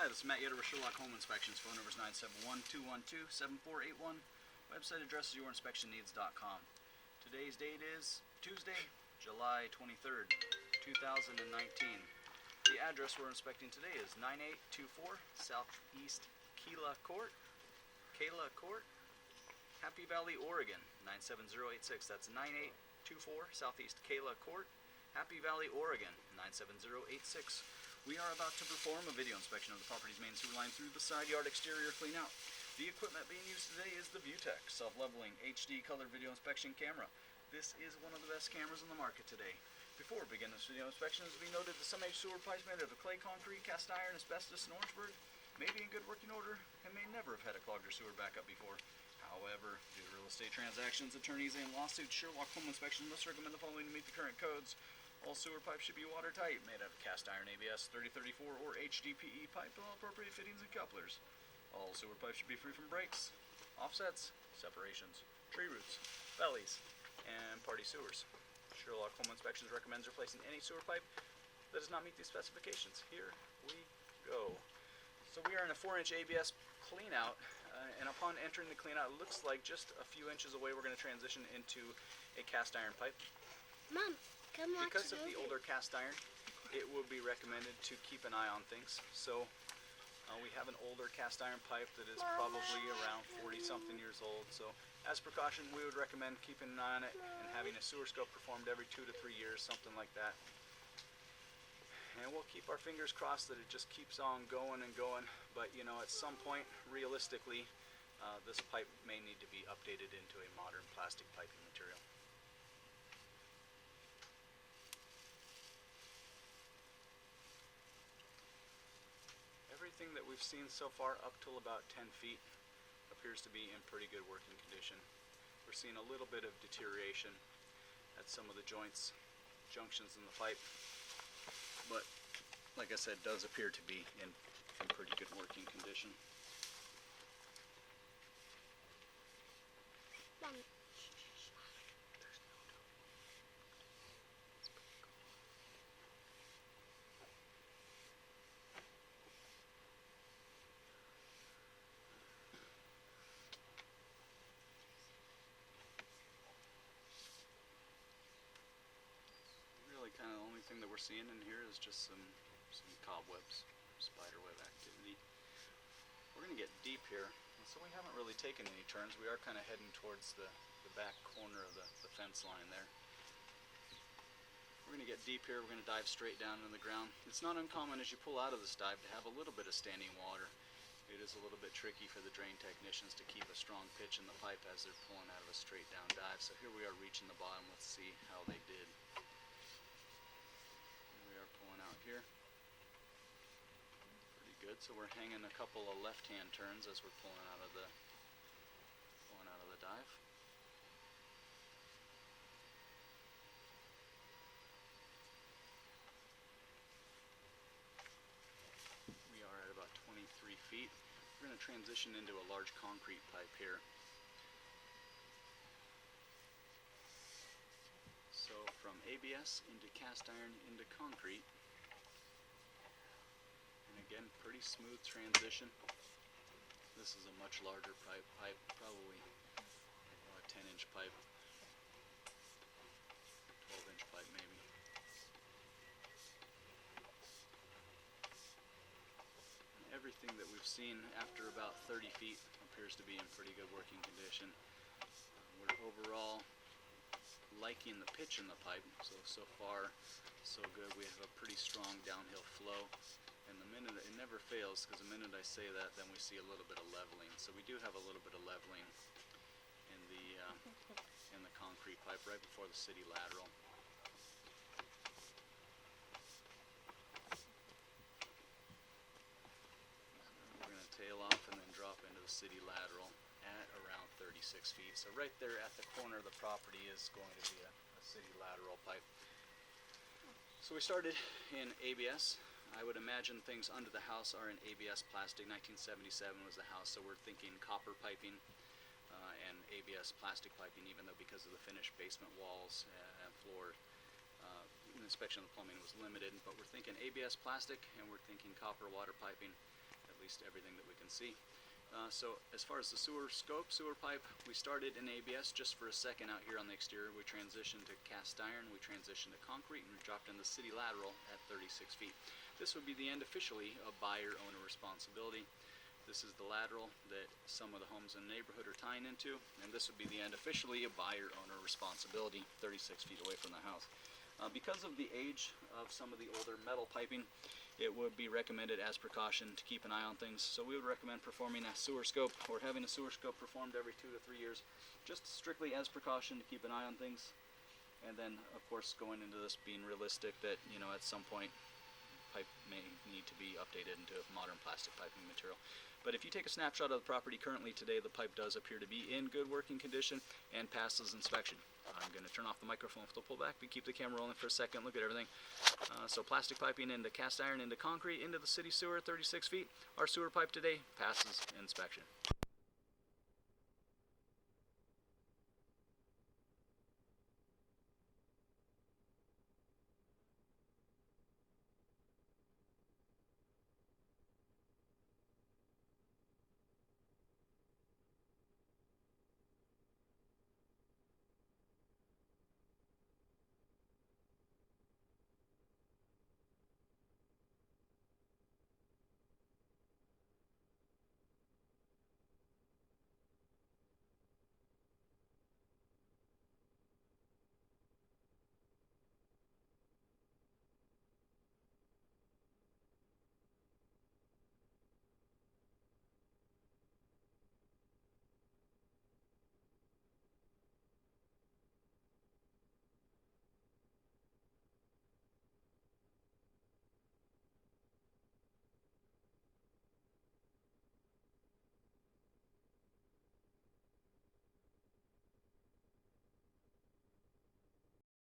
Hi, this is Matt Yetter with Sherlock Home Inspections. Phone number is 971-212-7481. Website address is yourinspectionneeds.com. Today's date is Tuesday, July 23rd, 2019. The address we're inspecting today is 9824 Southeast Kela Court, Happy Valley, Oregon, 97086. That's 9824 Southeast Kela Court, Happy Valley, Oregon, 97086. We are about to perform a video inspection of the property's main sewer line through the side yard exterior cleanout. The equipment being used today is the Vutec self-leveling HD color video inspection camera. This is one of the best cameras on the market today. Before we begin this video inspection, it is to be noted that some sewer pipes made out of clay, concrete, cast iron, asbestos, and Orangeburg may be in good working order and may never have had a clogged or sewer backup before. However, due to real estate transactions, attorneys, and lawsuits, Sherlock Home Inspections must recommend the following to meet the current codes. All sewer pipes should be watertight, made out of cast iron ABS 3034 or HDPE pipe with all appropriate fittings and couplers. All sewer pipes should be free from breaks, offsets, separations, tree roots, bellies, and party sewers. Sherlock Home Inspections recommends replacing any sewer pipe that does not meet these specifications. Here we go. So we are in a 4-inch ABS cleanout, and upon entering the cleanout, it looks like just a few inches away we're going to transition into a cast iron pipe. Mom, come watch because of the older cast iron, it would be recommended to keep an eye on things. So we have an older cast iron pipe that is probably around 40-something years old. So as precaution, we would recommend keeping an eye on it and having a sewer scope performed every 2 to 3 years, something like that. And we'll keep our fingers crossed that it just keeps on going and going. But you know, at some point, realistically, this pipe may need to be updated into a modern plastic piping material. Everything that we've seen so far up till about 10 feet appears to be in pretty good working condition. We're seeing a little bit of deterioration at some of the joints, junctions in the pipe, but like I said, does appear to be in pretty good working condition. Mom. Kind of the only thing that we're seeing in here is just some cobwebs, spiderweb activity. We're going to get deep here, so we haven't really taken any turns. We are kind of heading towards the back corner of the fence line there. We're going to get deep here. We're going to dive straight down into the ground. It's not uncommon as you pull out of this dive to have a little bit of standing water. It is a little bit tricky for the drain technicians to keep a strong pitch in the pipe as they're pulling out of a straight down dive. So here we are reaching the bottom. Let's see how they did. Here. Pretty good. So we're hanging a couple of left-hand turns as we're pulling out of the dive. We are at about 23 feet. We're going to transition into a large concrete pipe here. So from ABS into cast iron into concrete. Again, pretty smooth transition. This is a much larger pipe, probably a 10-inch pipe, 12-inch pipe maybe. And everything that we've seen after about 30 feet appears to be in pretty good working condition. We're overall liking the pitch in the pipe, so far so good. We have a pretty strong downhill flow. And the minute, it never fails, because the minute I say that, then we see a little bit of leveling. So we do have a little bit of leveling in the concrete pipe right before the city lateral. We're going to tail off and then drop into the city lateral at around 36 feet. So right there at the corner of the property is going to be a city lateral pipe. So we started in ABS. I would imagine things under the house are in ABS plastic. 1977 was the house, so we're thinking copper piping and ABS plastic piping, even though because of the finished basement walls and floor, inspection of the plumbing was limited. But we're thinking ABS plastic, and we're thinking copper water piping. at least everything that we can see. So as far as the sewer scope, sewer pipe, we started in ABS just for a second out here on the exterior. We transitioned to cast iron, we transitioned to concrete, and we dropped in the city lateral at 36 feet. This would be the end officially of buyer-owner responsibility. This is the lateral that some of the homes in the neighborhood are tying into, and this would be the end officially of buyer-owner responsibility, 36 feet away from the house. Because of the age of some of the older metal piping, it would be recommended as precaution to keep an eye on things. So we would recommend performing a sewer scope or having a sewer scope performed every 2 to 3 years, just strictly as precaution to keep an eye on things. And then, of course, going into this being realistic that, you know, at some point pipe may need to be updated into modern plastic piping material. But if you take a snapshot of the property currently today, the pipe does appear to be in good working condition and passes inspection. I'm going to turn off the microphone for the pullback, but keep the camera rolling for a second, look at everything. So plastic piping into cast iron, into concrete, into the city sewer, 36 feet. Our sewer pipe today passes inspection.